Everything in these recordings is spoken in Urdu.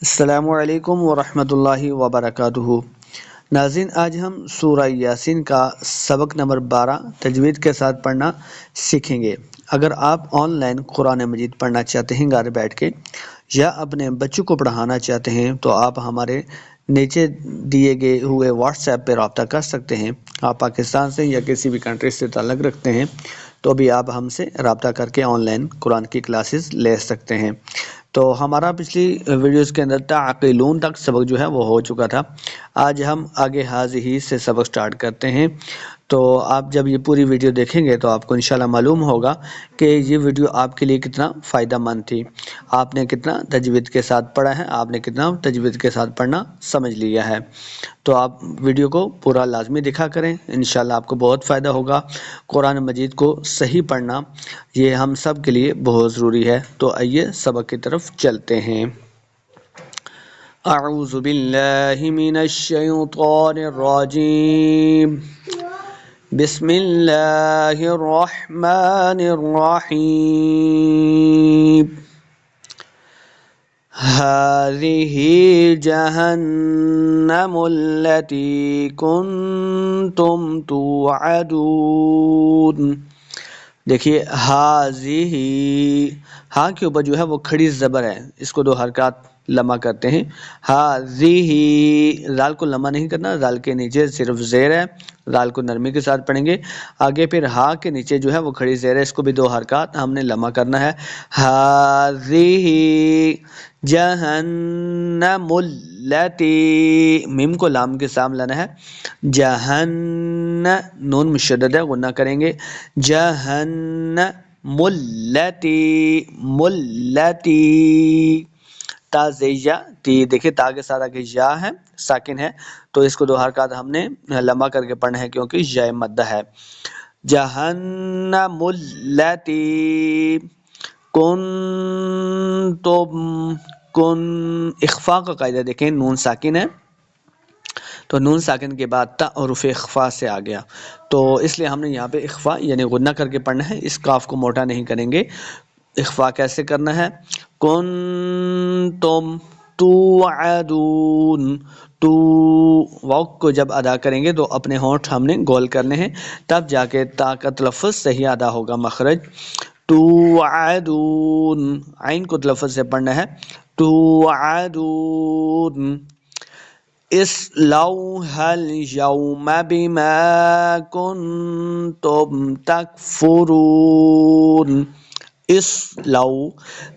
السلام علیکم ورحمۃ اللہ وبرکاتہ۔ ناظرین، آج ہم سورہ یاسین کا سبق نمبر 12 تجوید کے ساتھ پڑھنا سیکھیں گے۔ اگر آپ آن لائن قرآن مجید پڑھنا چاہتے ہیں گھر بیٹھ کے، یا اپنے بچوں کو پڑھانا چاہتے ہیں، تو آپ ہمارے نیچے دیے گئے ہوئے واٹس ایپ پہ رابطہ کر سکتے ہیں۔ آپ پاکستان سے یا کسی بھی کنٹری سے تعلق رکھتے ہیں تو بھی آپ ہم سے رابطہ کر کے آن لائن قرآن کی کلاسز لے سکتے ہیں۔ تو ہمارا پچھلی ویڈیوز کے اندر تعقلون تک سبق جو ہے وہ ہو چکا تھا۔ آج ہم آگے حاضی سے سبق سٹارٹ کرتے ہیں۔ تو آپ جب یہ پوری ویڈیو دیکھیں گے تو آپ کو انشاءاللہ معلوم ہوگا کہ یہ ویڈیو آپ کے لیے کتنا فائدہ مند تھی، آپ نے کتنا تجوید کے ساتھ پڑھا ہے، آپ نے کتنا تجوید کے ساتھ پڑھنا سمجھ لیا ہے۔ تو آپ ویڈیو کو پورا لازمی دیکھا کریں، انشاءاللہ آپ کو بہت فائدہ ہوگا۔ قرآن مجید کو صحیح پڑھنا یہ ہم سب کے لیے بہت ضروری ہے۔ تو آئیے سبق کی طرف چلتے ہیں۔ اعوذ باللہ من الشیطان الرجیم، بسم اللہ الرحمن الرحیم۔ هذه جہنم التي کنتم توعدون۔ دیکھیے ہاذہ، ہاں کے اوپر جو ہے وہ کھڑی زبر ہے، اس کو 2 حرکات لمع کرتے ہیں۔ ہاذہ، زال کو لمع نہیں کرنا، زال کے نیچے صرف زیر ہے، زال کو نرمی کے ساتھ پڑھیں گے۔ آگے پھر ہاں کے نیچے جو ہے وہ کھڑی زیر ہے، اس کو بھی 2 حرکات ہم نے لمع کرنا ہے۔ ہاذہ جہنم التی، میم کو لام کے سام لانا ہے، نون مشدد ہے، غنہ کریں گے۔ جہنم التی، تا زیہ تی، دیکھیں تا کے ساتھ آگے یا ہے، ساکن ہے، تو اس کو 2 حرکات ہم نے لمع کر کے پڑھنا ہے کیونکہ یا مدہ ہے۔ جہنم التی کنتم، اخفاء کا قاعدہ دیکھیں، نون ساکن ہے تو نون ساکن کے بعد تا حروف اخفاء سے آ گیا، تو اس لیے ہم نے یہاں پہ اخفاء یعنی غنہ کر کے پڑھنا ہے، اس کاف کو موٹا نہیں کریں گے۔ اخفاء کیسے کرنا ہے؟ کنتم توعدون، تو واو کو جب ادا کریں گے تو اپنے ہونٹ ہم نے گول کرنے ہیں، تب جا کے تا کا تلفظ صحیح ادا ہوگا، مخرج توعدون، عین کو تلفظ سے پڑھنا ہے، توعدون۔ اصلوها اليوم بما کنتم تکفرون۔ اصلو،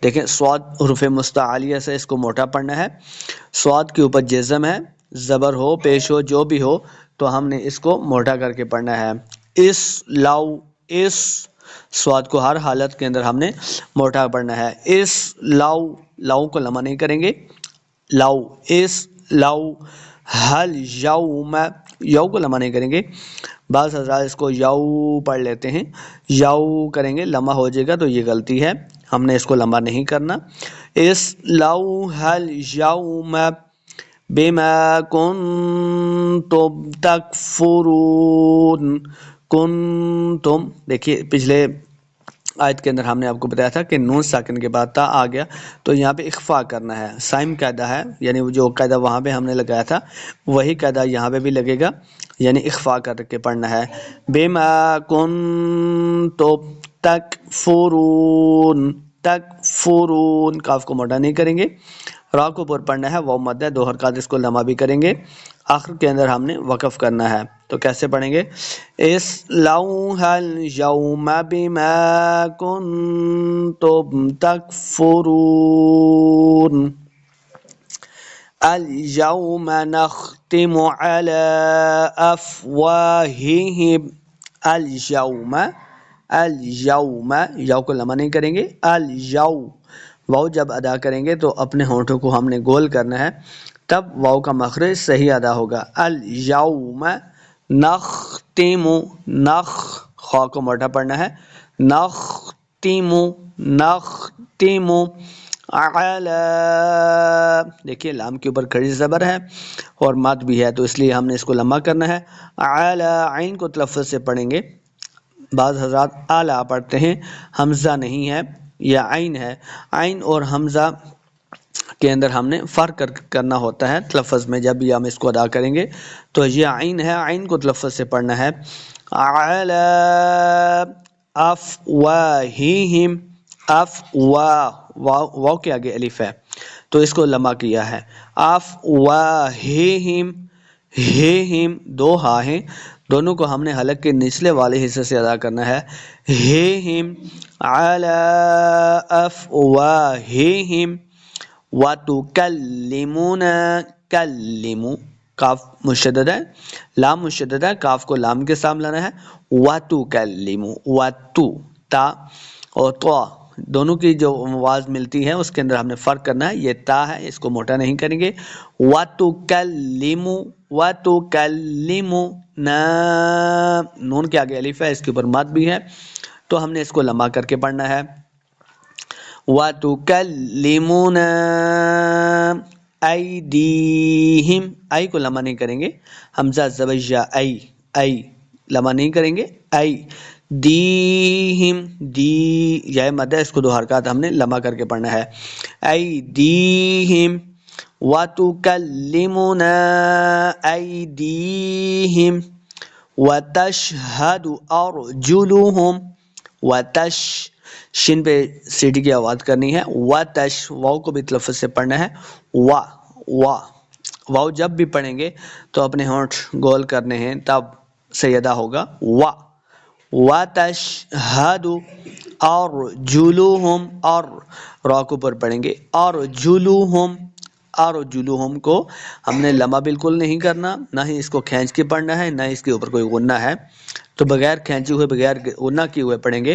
دیکھیں سواد حروف مستعلیہ سے اس کو موٹا پڑھنا ہے، سواد کے اوپر جزم ہے، زبر ہو پیش ہو جو بھی ہو تو ہم نے اس کو موٹا کر کے پڑھنا ہے۔ اصلو، اس سواد کو ہر حالت کے اندر ہم نے موٹا پڑھنا ہے۔ اس لو، لو کو لمع نہیں کریں گے، لو، اس لو حل یوم، یو کو لمع نہیں کریں گے، بعض حضرات اس کو یو پڑھ لیتے ہیں، یو کریں گے لمع ہو جائے گا تو یہ غلطی ہے، ہم نے اس کو لمع نہیں کرنا۔ اس لو حل یوم بما کنتم تکفرون، کنتم، دیکھیے پچھلے آیت کے اندر ہم نے آپ کو بتایا تھا کہ نون ساکن کے بعد تا آ گیا تو یہاں پہ اخفاء کرنا ہے، سائم قاعدہ ہے، یعنی جو قاعدہ وہاں پہ ہم نے لگایا تھا وہی قاعدہ یہاں پہ بھی لگے گا، یعنی اخفاء کر کے پڑھنا ہے۔ بما کنتم تکفرون، تکفرون، کاف کو موٹا نہیں کریں گے، را کو پر پڑھنا ہے، واو مد ہے، 2 حرکات اس کو لمع بھی کریں گے، آخر کے اندر ہم نے وقف کرنا ہے، تو کیسے پڑھیں گے؟ اصلوها اليوم بما کنتم تکفرون، اليوم نختم على افواههم، اليوم، اليوم، یو کو لمع نہیں کریں گے، الیو، واو جب ادا کریں گے تو اپنے ہونٹوں کو ہم نے گول کرنا ہے، تب واو کا مخرج صحیح ادا ہوگا۔ الیوم نختم، نخ، خا کو موٹا پڑھنا ہے، نختم، نختم علی، دیکھیے لام کے اوپر کھڑی زبر ہے اور مد بھی ہے تو اس لیے ہم نے اس کو لمع کرنا ہے۔ علی، عین کو تلفظ سے پڑھیں گے، بعض حضرات اعلیٰ پڑھتے ہیں، حمزہ نہیں ہے، یا عین ہے، عین اور حمزہ کے اندر ہم نے فرق کرنا ہوتا ہے تلفظ میں. جب بھی ہم اس کو ادا کریں گے تو یہ عین ہے، عین کو تلفظ سے پڑھنا ہے. علی افواہہم، واو کے آگے الف ہے تو اس کو لمبا کیا ہے. افواہہم، ہم دو ہا ہیں، دونوں کو ہم نے حلق کے نچلے والے حصے سے ادا کرنا ہے. ہم علی افواہہم وَتُكَلِّمُنَا، کلمو کاف مشدد ہے، لام مشدد ہے، کاف کو لام کے سامنے لانا ہے. وَتُكَلِّمُ، وَتُ تا اور تو دونوں کی جو آواز ملتی ہے اس کے اندر ہم نے فرق کرنا ہے. یہ تا ہے، اس کو موٹا نہیں کریں گے. وَتُكَلِّمُ، وَتُكَلِّمُنَا، نون کے آگے الف ہے، اس کے اوپر مد بھی ہے تو ہم نے اس کو لمبا کر کے پڑھنا ہے. وَتُكَلِّمُنَا أَيْدِيهِمْ، آئی کو لمبا نہیں کریں گے، حمزہ زبیہ ای لمبا نہیں کریں گے. دیہم، دی یا مد ہے، اس کو دو حرکات ہم نے لمبا کر کے پڑھنا ہے. ایدیہم وَتُكَلِّمُنَا أَيْدِيهِمْ وَتَشْهَدُ أَرْجُلُهُمْ، شن پہ سیٹی کی آواز کرنی ہے. واؤ کو بھی تلفظ سے پڑھنا ہے. واؤ جب بھی پڑھیں گے تو اپنے ہونٹ گول کرنے ہیں تب سیدہ ہوگا. وَتَشْهَدُ أَرْجُلُهُمْ، اور را کو پر پڑھیں گے. أَرْجُلُهُمْ کو ہم نے لمبا بالکل نہیں کرنا، نہ ہی اس کو کھینچ کے پڑھنا ہے، نہ اس کے اوپر کوئی غنہ ہے، تو بغیر کھینچے ہوئے بغیر غنہ کیے ہوئے پڑھیں گے.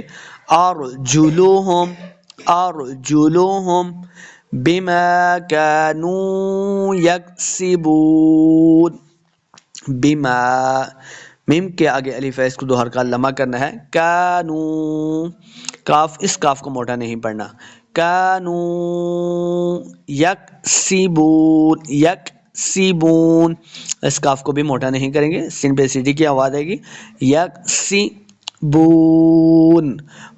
أَرْجُلُهُمْ بِمَا كَانُوا يَكْسِبُونَ، بِمَا میم کے آگے الف ہے، اس کو دو حرکات لمبا کرنا ہے. کانو کاف، اس کاف کو موٹا نہیں پڑھنا. کانو یکسبون، اس کاف کو بھی موٹا نہیں کریں گے، سین پہ سیٹی کی آواز آئے گی. یکسبون،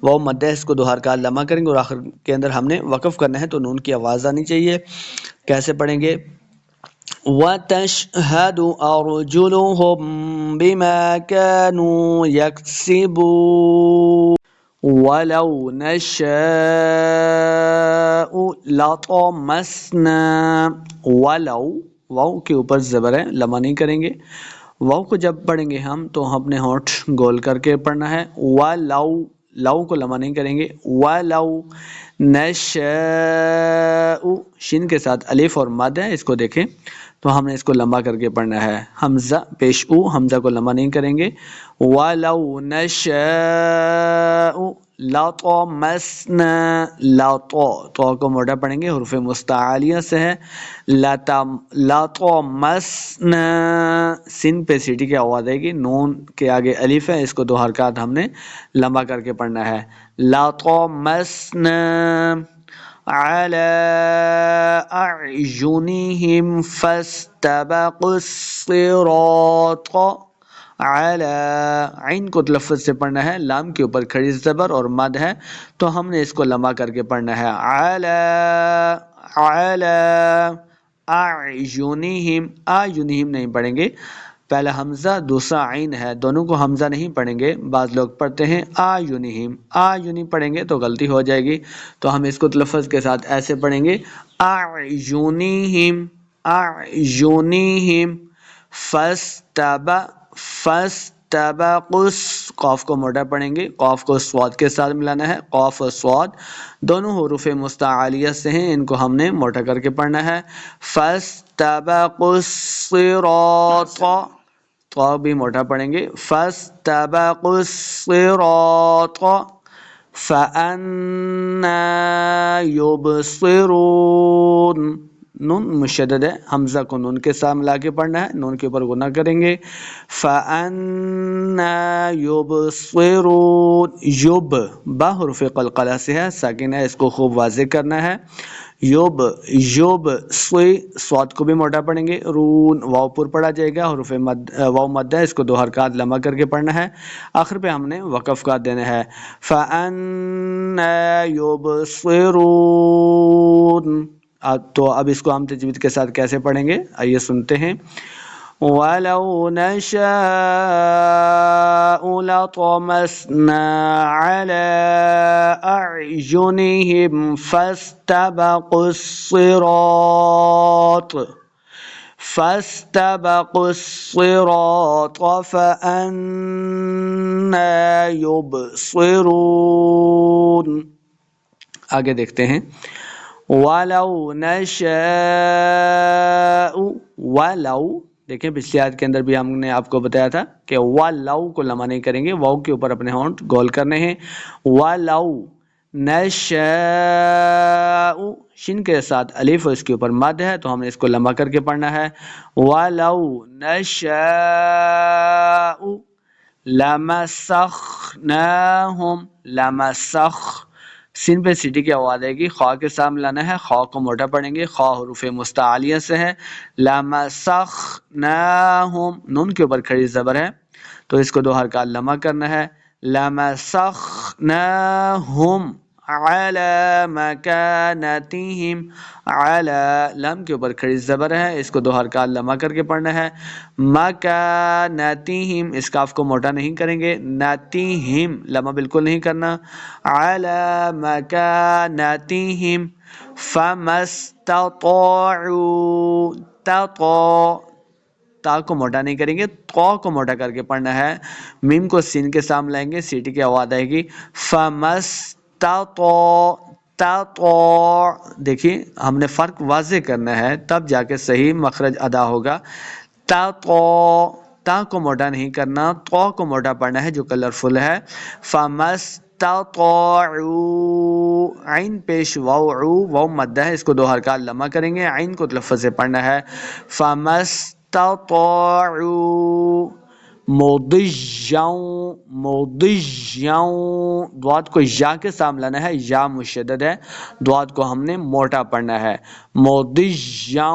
وہ مد ہے، اس کو دو حرکات لمبا کریں گے اور آخر کے اندر ہم نے وقف کرنا ہے تو نون کی آواز آنی چاہیے. کیسے پڑھیں گے؟ وَتَشْهَدُ أَرْجُلُهُمْ بِمَا كَانُوا يَكْسِبُونَ وَلَوْ نَشَاءُ لَطَمَسْنَا، ولو، واؤ کے اوپر زبر ہے، لمبا نہیں کریں گے. واؤ کو جب پڑھیں گے ہم تو اپنے ہونٹ گول کر کے پڑھنا ہے. لو کو لمبا نہیں کریں گے. وَلَوْ نَشَاءُ، شین کے ساتھ الف اور مد ہے، اس کو دیکھیں تو ہم نے اس کو لمبا کر کے پڑھنا ہے. حمزہ پیش او، حمزہ کو لمبا نہیں کریں گے. وَلَوْ نَشَاءُ لَطَمَسْنَا، تو کو موٹا پڑھیں گے، حروف مستعلیہ سے ہے. لَطَمَسْنَا، سین پہ سیٹی کی آواز آئے گی، نون کے آگے الف ہے، اس کو دو حرکات ہم نے لمبا کر کے پڑھنا ہے. لَطَمَسْنَا عَلَىٰ أَعْيُنِهِمْ فَاسْتَبَقُوا الصِّرَاطَ. عَلَىٰ، عین کو تلفظ سے پڑھنا ہے، لام کے اوپر کھڑی زبر اور مد ہے تو ہم نے اس کو لمبا کر کے پڑھنا ہے. عَلَىٰ أَعْيُنِهِمْ نہیں پڑھیں گے، پہلا حمزہ دوسرا عین ہے، دونوں کو حمزہ نہیں پڑھیں گے. بعض لوگ پڑھتے ہیں آیونہم پڑھیں گے تو غلطی ہو جائے گی، تو ہم اس کو تلفظ کے ساتھ ایسے پڑھیں گے. أعینہم فاستبقوا، قاف کو موٹا پڑھیں گے، قاف کو صاد کے ساتھ ملانا ہے. قاف اور صاد دونوں حروف مستعلیہ سے ہیں، ان کو ہم نے موٹا کر کے پڑھنا ہے. فاستبقوا الصراط، تو بھی موٹا پڑھیں گے. فاستبقوا الصراط فأنا يبصرون، نون مشدد ہے، حمزہ کو نون کے ساتھ ملا کے پڑھنا ہے، نون کے اوپر غنہ کریں گے. فأنا يبصرون، با حروف قلقلہ سے ہے، ساکن ہے، اس کو خوب واضح کرنا ہے. صاد کو بھی موٹا پڑھیں گے. رون، واؤ پر پڑھا جائے گا، حروف واؤ مد ہے، اس کو دو حرکات لمبا کر کے پڑھنا ہے. آخر پہ ہم نے وقف کا دینا ہے. فَأَنَّا يُبْصِرُونَ، تو اب اس کو ہم تجوید کے ساتھ کیسے پڑھیں گے، آئیے سنتے ہیں۔ وَلَوْ نَشَاءُ لَطَمَسْنَا عَلَىٰ أَعْيُنِهِمْ فَاسْتَبَقُوا الصِّرَاطَ فَأَنَّىٰ يُبْصِرُونَ۔ آگے دیکھتے ہیں۔ وَلَوْ نَشَاءُ، وَلَوْ، دیکھیں پچھلی آیت کے اندر بھی ہم نے آپ کو بتایا تھا کہ وَلَوْ کو لمع نہیں کریں گے، واؤ کے اوپر اپنے ہونٹ گول کرنے ہیں۔ وَلَوْ نَشَاءُ، شین کے ساتھ الف اور اس کے اوپر مد ہے تو ہم نے اس کو لمبا کر کے پڑھنا ہے۔ وَلَوْ نَشَاءُ لَمَسَخْنَاهُمْ، لَمَسَخْ، سین پہ سیٹی کی آواز آئے گی، خواہ کے سامنے لانا ہے، خواہ کو موٹا پڑھیں گے، خواہ حروف مستعلیہ سے ہے۔ لَمَسَخْنَاهُمْ، نون کے اوپر کھڑی زبر ہے تو اس کو دو حرکات لمع کرنا ہے۔ لَمَسَخْنَاهُمْ عَلَى مَكَانَتِهِمْ، عَلَى، لام کے اوپر کھڑی زبر ہے، اس کو دو حرکات لمع کر کے پڑھنا ہے۔ مَكَانَتِهِمْ، اس کاف کو موٹا نہیں کریں گے، نَتِهِمْ لمع بالکل نہیں کرنا۔ عَلَى مَكَانَتِهِمْ فَمَا اسْتَطَاعُوا، تا کو موٹا نہیں کریں گے، تو کو موٹا کر کے پڑھنا ہے۔ میم کو سین کے سامنے لائیں گے، سیٹی کی آواز آئے گی۔ دیکھیے ہم نے فرق واضح کرنا ہے تب جا کے صحیح مخرج ادا ہوگا۔ تا کو موٹا نہیں کرنا، تو کو موٹا پڑھنا ہے جو کلرفل ہے۔ فَمَسْتَطَاعُوا، عین پیش واو، واو مدہ ہے، اس کو دو حرکات لمع کریں گے، عین کو تلفظ سے پڑھنا ہے۔ فَمَسْتَطَاعُوا مُضِيًّا، ضاد کو یا کے سامنے لانا ہے، یا مشدد ہے، ضاد کو ہم نے موٹا پڑھنا ہے۔ مُضِيًّا،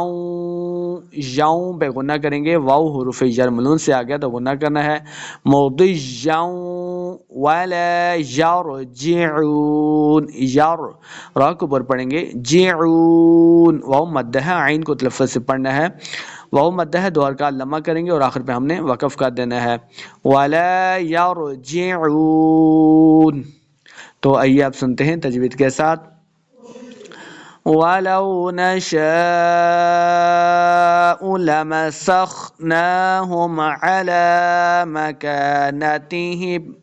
یاؤں پہ غنہ کریں گے، واؤ حروف جر ملون سے آ گیا تو غنہ کرنا ہے۔ مُضِيًّا وَلَا يَرْجِعُونَ، را کو اوپر پڑھیں گے، جِعُونَ، واؤ مدہ ہے، عین کو تلفظ سے پڑھنا ہے، واؤ مدہ ہے، دو حرکات لمع کریں گے اور آخر پہ ہم نے وقف کر دینا ہے۔ وَلَا يَرْجِعُونَ۔ تو آئیے آپ سنتے ہیں تجوید کے ساتھ۔ وَلَوْ نَشَاءُ لَمَسَخْنَاهُمْ عَلَى مَكَانَتِهِمْ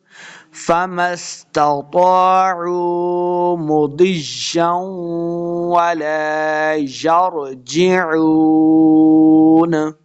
فَمَا اسْتَطَاعُوا مُضِيًّا وَلَا يَرْجِعُونَ۔